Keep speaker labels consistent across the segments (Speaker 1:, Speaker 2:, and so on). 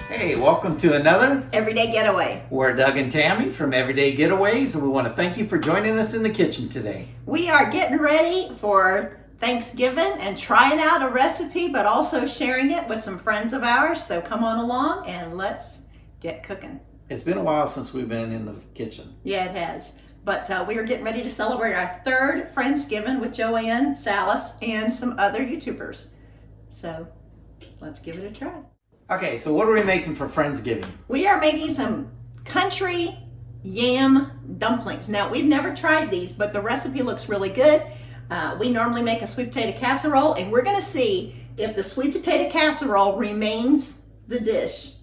Speaker 1: Hey, welcome to another
Speaker 2: Everyday Getaway.
Speaker 1: We're Doug and Tammy from Everyday Getaways, and we want to thank you for joining us in the kitchen today.
Speaker 2: We are getting ready for Thanksgiving and trying out a recipe, but also sharing it with some friends of ours. So come on along and let's get cooking.
Speaker 1: It's been a while since we've been in the kitchen.
Speaker 2: Yeah, it has. But we are getting ready to celebrate our third Friendsgiving with Joanne, Salas, and some other YouTubers. So let's give it a try.
Speaker 1: Okay, so what are we making for Friendsgiving?
Speaker 2: We are making some country yam dumplings. Now, we've never tried these, but the recipe looks really good. We normally make a sweet potato casserole, and we're gonna see if the sweet potato casserole remains the dish,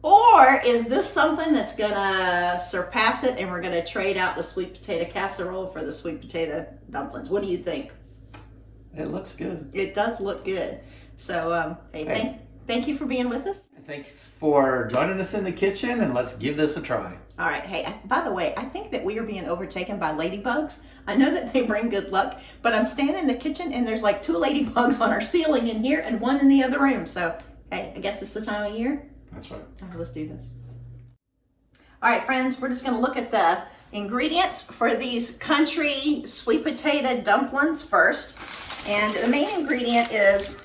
Speaker 2: or is this something that's gonna surpass it and we're gonna trade out the sweet potato casserole for the sweet potato dumplings? What do you think?
Speaker 1: It looks good.
Speaker 2: It does look good. So, thank you for being with us.
Speaker 1: Thanks for joining us in the kitchen, and let's give this a try.
Speaker 2: All right. Hey, by the way, I think that we are being overtaken by ladybugs. I know that they bring good luck, but I'm standing in the kitchen and there's like 2 ladybugs on our ceiling in here and 1 in the other room. So, hey, I guess it's the time of year.
Speaker 1: That's right.
Speaker 2: All right, let's do this. All right, friends, we're just going to look at the ingredients for these country sweet potato dumplings first. And the main ingredient is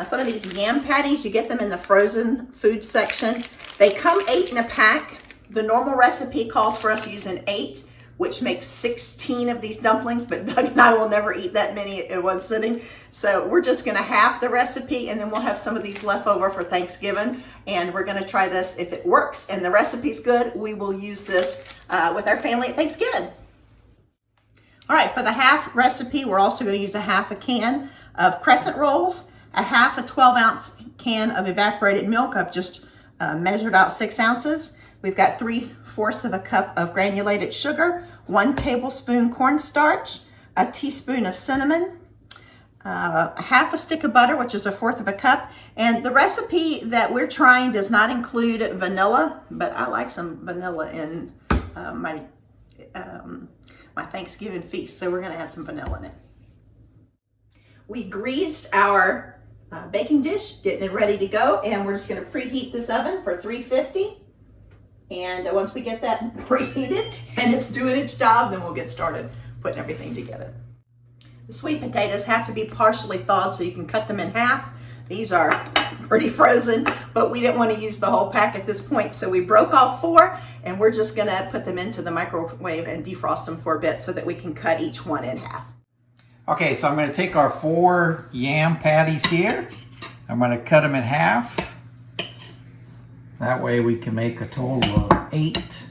Speaker 2: some of these yam patties. You get them in the frozen food section. They come 8 in a pack. The normal recipe calls for us using 8, which makes 16 of these dumplings, but Doug and I will never eat that many at one sitting. So we're just gonna half the recipe, and then we'll have some of these left over for Thanksgiving. And we're gonna try this. If it works and the recipe's good, we will use this with our family at Thanksgiving. All right, for the half recipe, we're also gonna use a half a can of crescent rolls, a half a 12-ounce can of evaporated milk. I've just measured out 6 ounces. We've got 3/4 of a cup of granulated sugar, 1 tablespoon cornstarch, a teaspoon of cinnamon, half a stick of butter, which is 1/4 of a cup. And the recipe that we're trying does not include vanilla, but I like some vanilla in my Thanksgiving feast, so we're gonna add some vanilla in it. We greased our baking dish, getting it ready to go, and we're just gonna preheat this oven for 350. And once we get that preheated and it's doing its job, then we'll get started putting everything together. The sweet potatoes have to be partially thawed so you can cut them in half. These are pretty frozen, but we didn't want to use the whole pack at this point, so we broke off 4, and we're just gonna put them into the microwave and defrost them for a bit so that we can cut each one in half.
Speaker 1: Okay, so I'm going to take our 4 yam patties here. I'm going to cut them in half. That way we can make a total of 8.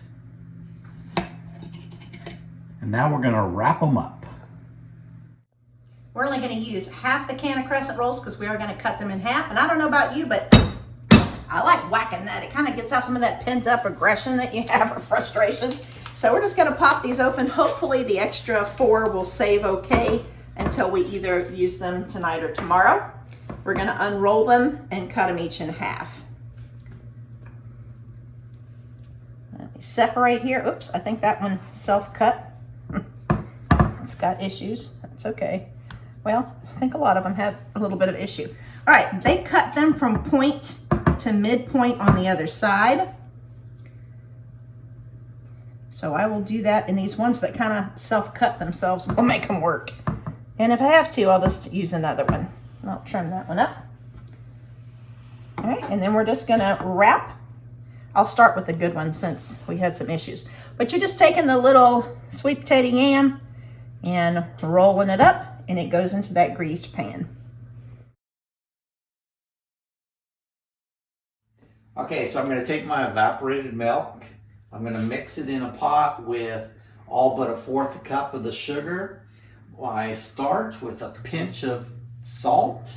Speaker 1: And now we're going to wrap them up.
Speaker 2: We're only going to use half the can of crescent rolls because we are going to cut them in half. And I don't know about you, but I like whacking that. It kind of gets out some of that pent up aggression that you have or frustration. So we're just going to pop these open. Hopefully the extra 4 will save okay until we either use them tonight or tomorrow. We're going to unroll them and cut them each in half. Let me separate here. Oops, I think that one self-cut. It's got issues. That's okay. Well, I think a lot of them have a little bit of issue. All right, they cut them from point to midpoint on the other side. So I will do that, and these ones that kind of self-cut themselves will make them work. And if I have to, I'll just use another one. I'll trim that one up. All right, and then we're just gonna wrap. I'll start with the good one since we had some issues. But you're just taking the little sweet potato yam and rolling it up, and it goes into that greased pan.
Speaker 1: Okay, so I'm going to take my evaporated milk. I'm going to mix it in a pot with all but 1/4 cup of the sugar. I start with a pinch of salt,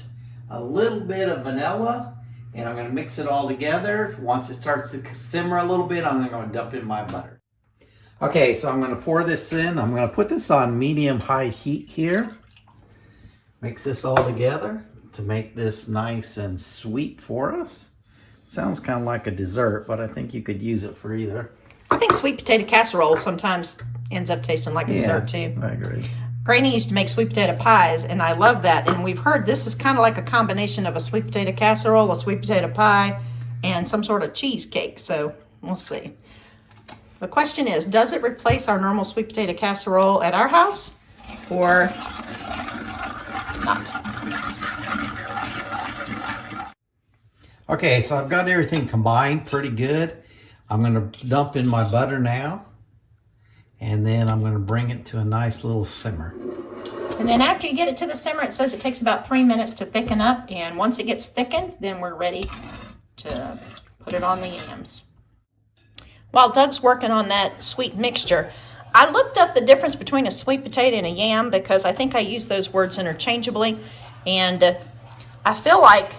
Speaker 1: a little bit of vanilla, and I'm going to mix it all together. Once it starts to simmer a little bit, I'm going to dump in my butter. Okay, so I'm going to pour this in. I'm going to put this on medium-high heat here. Mix this all together to make this nice and sweet for us. Sounds kind of like a dessert, but I think you could use it for either.
Speaker 2: I think sweet potato casserole sometimes ends up tasting like a dessert too.
Speaker 1: I agree.
Speaker 2: Granny used to make sweet potato pies, and I love that. And we've heard this is kind of like a combination of a sweet potato casserole, a sweet potato pie, and some sort of cheesecake. So we'll see. The question is, does it replace our normal sweet potato casserole at our house or not?
Speaker 1: Okay, so I've got everything combined pretty good. I'm going to dump in my butter now, and then I'm going to bring it to a nice little simmer.
Speaker 2: And then after you get it to the simmer, it says it takes about 3 minutes to thicken up, and once it gets thickened, then we're ready to put it on the yams. While Doug's working on that sweet mixture, I looked up the difference between a sweet potato and a yam because I think I use those words interchangeably, and I feel like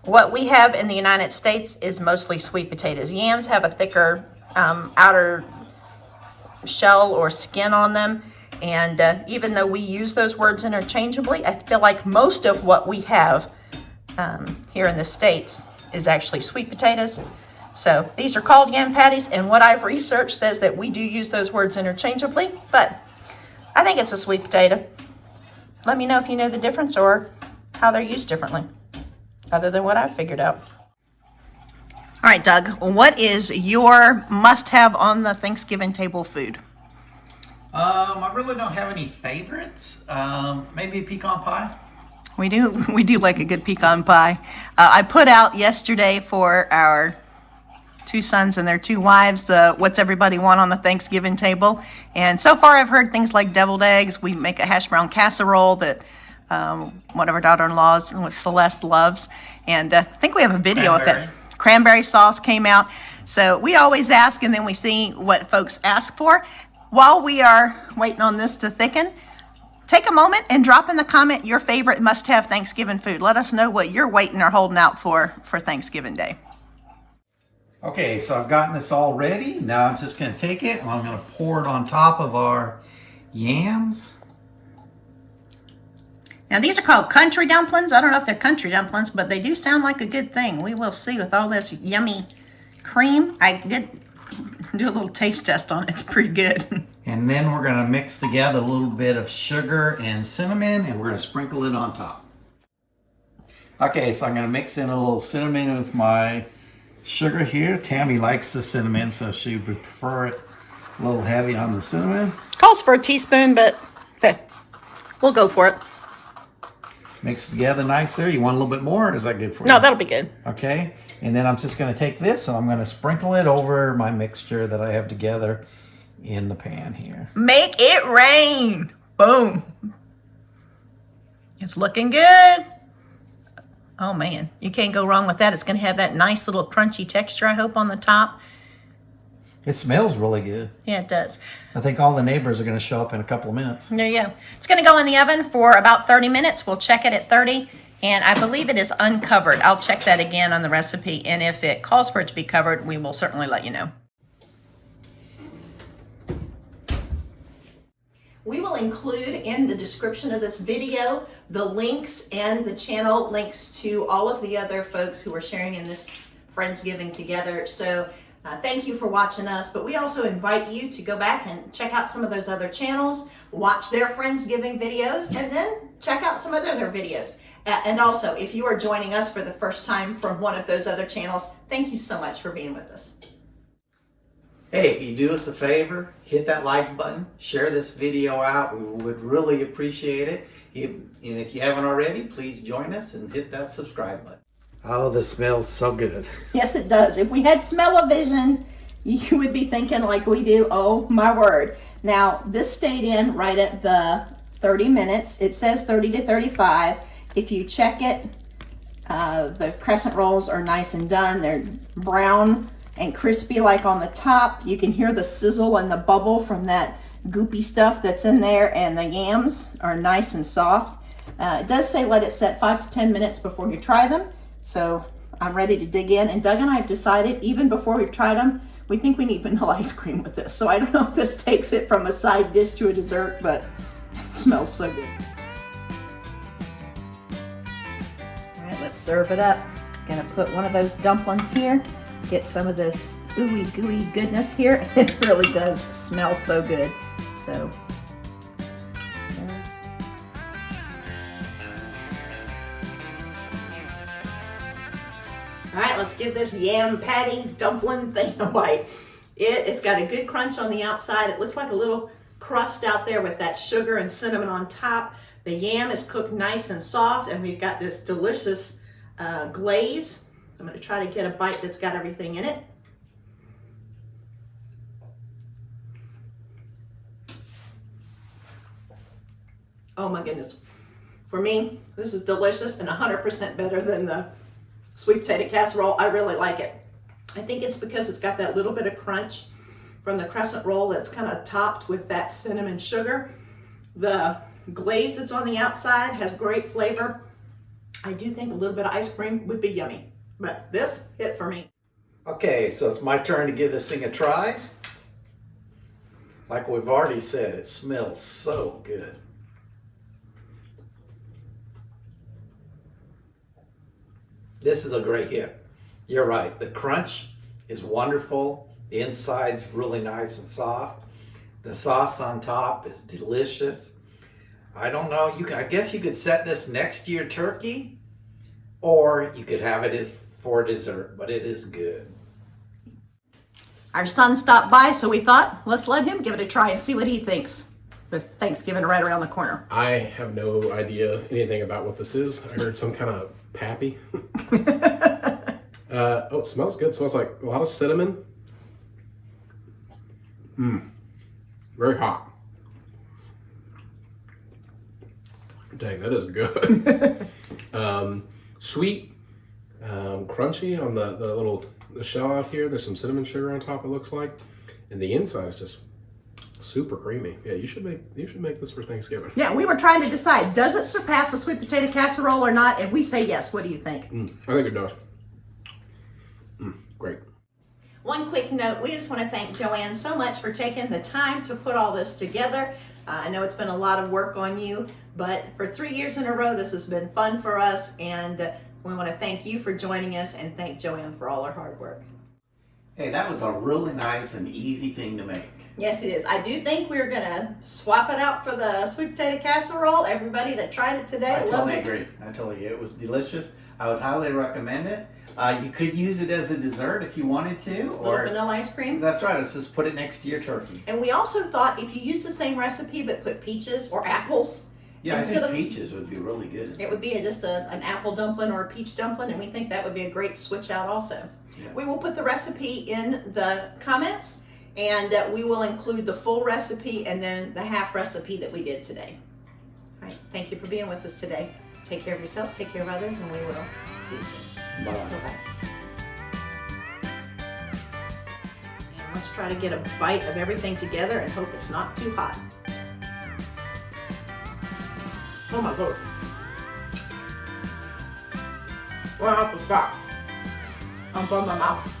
Speaker 2: what we have in the United States is mostly sweet potatoes. Yams have a thicker outer shell or skin on them, and even though we use those words interchangeably, I feel like most of what we have here in the States is actually sweet potatoes. So these are called yam patties, and what I've researched says that we do use those words interchangeably, but I think it's a sweet potato. Let me know if you know the difference or how they're used differently, other than what I've figured out. All right, Doug, what is your must-have on the Thanksgiving table food?
Speaker 1: I really don't have any favorites. Maybe a pecan pie.
Speaker 2: We do like a good pecan pie. I put out yesterday for our 2 sons and their 2 wives the what's everybody want on the Thanksgiving table, and so far I've heard things like deviled eggs. We make a hash brown casserole that one of our daughter-in-laws with Celeste loves, and I think we have a video of that. Cranberry sauce came out. So we always ask, and then we see what folks ask for. While we are waiting on this to thicken, take a moment and drop in the comment your favorite must-have Thanksgiving food. Let us know what you're waiting or holding out for Thanksgiving Day.
Speaker 1: Okay, so I've gotten this all ready. Now I'm just going to take it and I'm going to pour it on top of our yams.
Speaker 2: Now these are called country dumplings. I don't know if they're country dumplings, but they do sound like a good thing. We will see with all this yummy cream. I did do a little taste test on it. It's pretty good.
Speaker 1: And then we're going to mix together a little bit of sugar and cinnamon, and we're going to sprinkle it on top. Okay, so I'm going to mix in a little cinnamon with my sugar here. Tammy likes the cinnamon, so she would prefer it a little heavy on the cinnamon.
Speaker 2: Calls for a teaspoon, but we'll go for it.
Speaker 1: Mix it together nice there. You want a little bit more, or is that good for you?
Speaker 2: No, that'll be good.
Speaker 1: Okay, and then I'm just going to take this and I'm going to sprinkle it over my mixture that I have together in the pan here.
Speaker 2: Make it rain. Boom. It's looking good. Oh man, you can't go wrong with that. It's going to have that nice little crunchy texture, I hope, on the top.
Speaker 1: It smells really good.
Speaker 2: Yeah, it does.
Speaker 1: I think all the neighbors are going to show up in a couple of minutes.
Speaker 2: There you go. It's going to go in the oven for about 30 minutes. We'll check it at 30, and I believe it is uncovered. I'll check that again on the recipe, and if it calls for it to be covered, we will certainly let you know. We will include in the description of this video the links and the channel links to all of the other folks who are sharing in this Friendsgiving together. So thank you for watching us, but we also invite you to go back and check out some of those other channels, watch their Friendsgiving videos, and then check out some of their videos. And also, if you are joining us for the first time from one of those other channels, thank you so much for being with us.
Speaker 1: Hey, if you do us a favor, hit that like button, share this video out. We would really appreciate it. And if you haven't already, please join us and hit that subscribe button. Oh, this smells so good.
Speaker 2: Yes, it does. If we had smell-o-vision, you would be thinking like we do, oh my word. Now, this stayed in right at the 30 minutes. It says 30 to 35. If you check it, the crescent rolls are nice and done. They're brown and crispy like on the top. You can hear the sizzle and the bubble from that goopy stuff that's in there, and the yams are nice and soft. It does say let it set 5 to 10 minutes before you try them. So I'm ready to dig in, and Doug and I have decided, even before we've tried them, we think we need vanilla ice cream with this. So I don't know if this takes it from a side dish to a dessert, but it smells so good. All right, let's serve it up. Gonna put one of those dumplings here, get some of this ooey gooey goodness here. It really does smell so good. So All right, let's give this yam patty dumpling thing a bite. It's got a good crunch on the outside. It looks like a little crust out there with that sugar and cinnamon on top. The yam is cooked nice and soft, and we've got this delicious glaze. I'm going to try to get a bite that's got everything in it. Oh my goodness. For me, this is delicious and 100% better than the sweet potato casserole. I really like it. I think it's because it's got that little bit of crunch from the crescent roll that's kind of topped with that cinnamon sugar. The glaze that's on the outside has great flavor. I do think a little bit of ice cream would be yummy, but this hit for me.
Speaker 1: Okay, so it's my turn to give this thing a try. Like we've already said, it smells so good. This is a great hit. You're right, the crunch is wonderful. The inside's really nice and soft. The sauce on top is delicious. I don't know, I guess you could set this next to your turkey, or you could have it as for dessert, but it is good.
Speaker 2: Our son stopped by, so we thought, let's let him give it a try and see what he thinks with Thanksgiving right around the corner.
Speaker 3: I have no idea anything about what this is. I heard some kind of pappy. Oh, it smells good. It smells like a lot of cinnamon. Very hot. Dang, that is good. Sweet, crunchy on the shell out here. There's some cinnamon sugar on top, it looks like. And the inside is just super creamy. Yeah, you should make this for Thanksgiving.
Speaker 2: Yeah, we were trying to decide, does it surpass the sweet potato casserole or not? And we say yes. What do you think?
Speaker 3: I think it does. Great.
Speaker 2: One quick note, we just want to thank Joanne so much for taking the time to put all this together. I know it's been a lot of work on you, but for 3 years in a row, this has been fun for us, and we want to thank you for joining us and thank Joanne for all her hard work.
Speaker 1: Hey, that was a really nice and easy thing to make.
Speaker 2: Yes, it is. I do think we're going to swap it out for the sweet potato casserole. Everybody that tried it today,
Speaker 1: I totally
Speaker 2: loved it.
Speaker 1: agree. I totally agree. It was delicious. I would highly recommend it. You could use it as a dessert if you wanted to.
Speaker 2: A little
Speaker 1: Or
Speaker 2: vanilla ice cream.
Speaker 1: that's right. Let's just put it next to your turkey.
Speaker 2: And we also thought if you use the same recipe but put peaches or apples,
Speaker 1: Yeah, I
Speaker 2: instead
Speaker 1: think
Speaker 2: of-
Speaker 1: peaches would be really good.
Speaker 2: it would be just an apple dumpling or a peach dumpling, and we think that would be a great switch out also.
Speaker 1: Yeah.
Speaker 2: We will put the recipe in the comments, and we will include the full recipe and then the half recipe that we did today. All right, thank you for being with us today. Take care of yourselves, take care of others, and we will see you soon.
Speaker 1: Bye.
Speaker 2: Bye-bye. And let's try to get a bite of everything together and hope it's not too hot. Oh my God. Well, I have to stop. I'm burning my mouth.